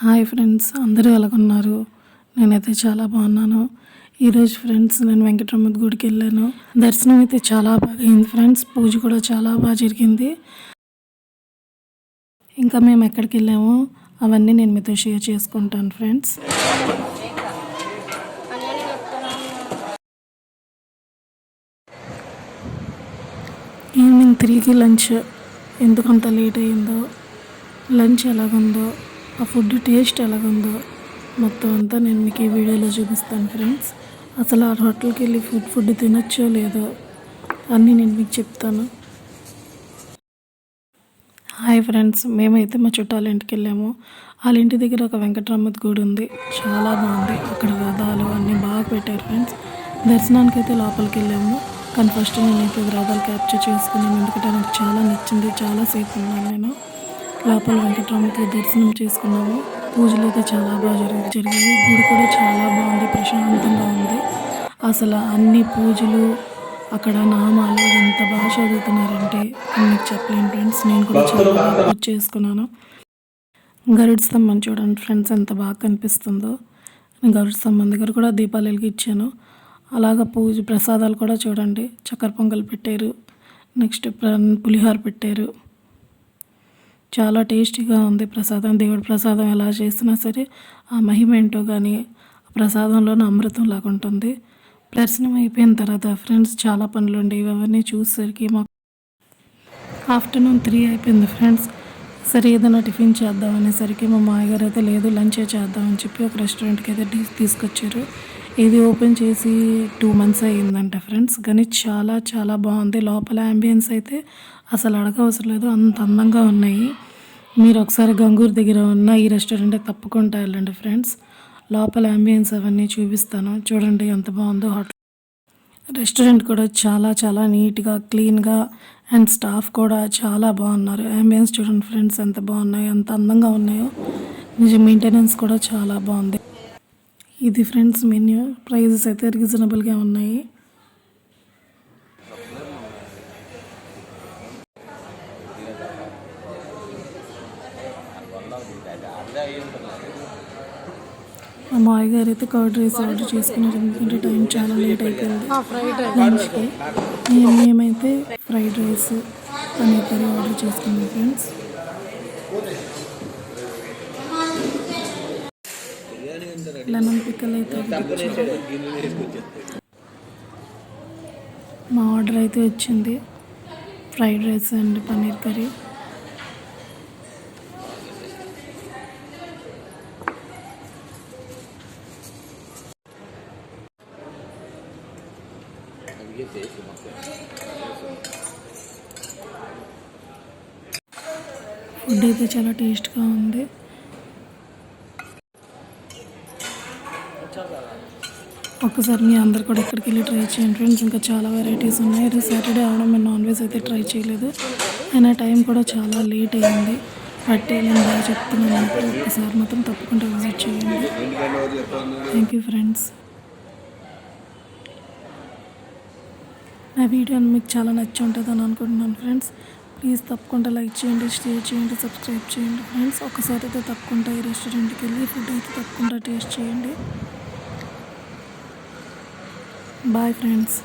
Hi friends, అందరూ ఎలాగున్నారు? నేనైతే చాలా బాగున్నాను. ఈరోజు ఫ్రెండ్స్ నేను వెంకటరమణ గుడికి వెళ్ళాను. దర్శనం అయితే చాలా బాగా అయింది ఫ్రెండ్స్. పూజ కూడా చాలా బాగా జరిగింది. ఇంకా మేము ఎక్కడికి వెళ్ళామో అవన్నీ నేను మీతో షేర్ చేసుకుంటాను ఫ్రెండ్స్. ఈవినింగ్ 3కి లంచ్. ఎందుకంత లేట్ అయిందో, లంచ్ ఎలాగుందో, ఆ ఫుడ్ టేస్ట్ ఎలాగుందో మొత్తం అంతా నేను మీకు ఈ వీడియోలో చూపిస్తాను ఫ్రెండ్స్. అసలు ఆ హోటల్కి వెళ్ళి ఫుడ్ తినొచ్చో లేదో అన్నీ నేను మీకు చెప్తాను. హాయ్ ఫ్రెండ్స్, మేమైతే మా చుట్టాల ఇంటికి వెళ్ళాము. వాళ్ళ ఇంటి దగ్గర ఒక వెంకటరమణ గుడి ఉంది, చాలా బాగుంది. అక్కడ రథాలు అన్నీ బాగా పెట్టారు ఫ్రెండ్స్. దర్శనానికి అయితే లోపలికి వెళ్ళాము, కానీ ఫస్ట్ నేనైతే రథాలు క్యాప్చర్ చేసుకున్నాను. ఎందుకంటే నాకు చాలా నచ్చింది, చాలాసేపు ఉన్నాను నేను. లోపల వెంకటరమణకి దర్శనం చేసుకున్నాము. పూజలు అయితే చాలా బాగా జరిగాయి. గుడి కూడా చాలా బాగుంది, ప్రశాంతంగా ఉంది. అసలు అన్ని పూజలు, అక్కడ నామాలు ఎంత బాగా చదువుతున్నారంటే మీకు చెప్పలేను ఫ్రెండ్స్. నేను కూడా చాలా బాగా పూజ చేసుకున్నాను. గరుడ స్తంభం చూడండి ఫ్రెండ్స్, ఎంత బాగా కనిపిస్తుందో. నేను గరుడ స్తంభం దగ్గర కూడా దీపాలు వెలిగించాను. అలాగా పూజ ప్రసాదాలు కూడా చూడండి, చక్కెర పొంగల్ పెట్టారు, నెక్స్ట్ పులిహోర పెట్టారు. చాలా టేస్టీగా ఉంది ప్రసాదం. దేవుడి ప్రసాదం ఎలా చేసినా సరే ఆ మహిమ ఏంటో కానీ ఆ ప్రసాదంలోనే అమృతం లాగా ఉంటుంది. దర్శనం అయిపోయిన తర్వాత ఫ్రెండ్స్ చాలా పనులు ఉండేవి. అవన్నీ చూసేసరికి మాకు ఆఫ్టర్నూన్ 3 అయిపోయింది ఫ్రెండ్స్. సరే ఏదైనా టిఫిన్ చేద్దాం అనేసరికి మా మామగారు అయితే లేదు, లంచే చేద్దామని చెప్పి ఒక రెస్టారెంట్కి అయితే తీసుకొచ్చారు. ఇది ఓపెన్ చేసి 2 months అయ్యిందంట ఫ్రెండ్స్. కానీ చాలా చాలా బాగుంది. లోపల అంబియన్స్ అయితే అసలు అడగవసరం లేదు, అంత అందంగా ఉన్నాయి. మీరు ఒకసారి గంగూరు దగ్గర ఉన్న ఈ రెస్టారెంట్కి తప్పకుండా వెళ్ళండి ఫ్రెండ్స్. లోపల అంబియన్స్ అవన్నీ చూపిస్తాను, చూడండి ఎంత బాగుందో. రెస్టారెంట్ కూడా చాలా చాలా నీట్గా, క్లీన్గా, అండ్ స్టాఫ్ కూడా చాలా బాగున్నారు. అంబియన్స్ చూడండి ఫ్రెండ్స్ ఎంత బాగున్నాయో, ఎంత అందంగా ఉన్నాయో. నిజం, మెయింటెనెన్స్ కూడా చాలా బాగుంది. ఇది ఫ్రెండ్స్ మెన్యూ. ప్రైజెస్ అయితే రీజనబుల్గా ఉన్నాయి. మా మామయ్య గారు అయితే కర్డ్ రైస్ ఆర్డర్ చేసుకున్నారు, ఎందుకంటే టైం చాలా లేట్ అయిపోయింది లంచ్కి. మేమైతే fried rice, paneer curry order చేసుకున్నాం ఫ్రెండ్స్. లెమన్ పిక్కల్ అయితే మా ఆర్డర్ అయితే వచ్చింది, fried rice and paneer curry. Food అయితే చాలా టేస్ట్గా ఉంది. ఒక్కసారి మీ అందరు కూడా ఎక్కడికి వెళ్ళి ట్రై చేయండి ఫ్రెండ్స్. ఇంకా చాలా వెరైటీస్ ఉన్నాయి. ఇది సాటర్డే అవడం మేము నాన్ వెజ్ అయితే ట్రై చేయలేదు, అయినా టైం కూడా చాలా లేట్ అయ్యింది. బట్ నేను బాగా చెప్తున్నాను, ఒక్కసారి మాత్రం తప్పకుండా విజిట్ చేయండి. Thank you friends. నా వీడియో మీకు చాలా నచ్చి ఉంటుందని అనుకుంటున్నాను ఫ్రెండ్స్. ప్లీజ్ తప్పకుండా లైక్ చేయండి, షేర్ చేయండి, సబ్స్క్రైబ్ చేయండి ఫ్రెండ్స్. ఒకసారి అయితే తప్పకుండా ఈ రెస్టారెంట్కి వెళ్ళి ఫుడ్ అయితే తప్పకుండా టేస్ట్ చేయండి. Bye friends.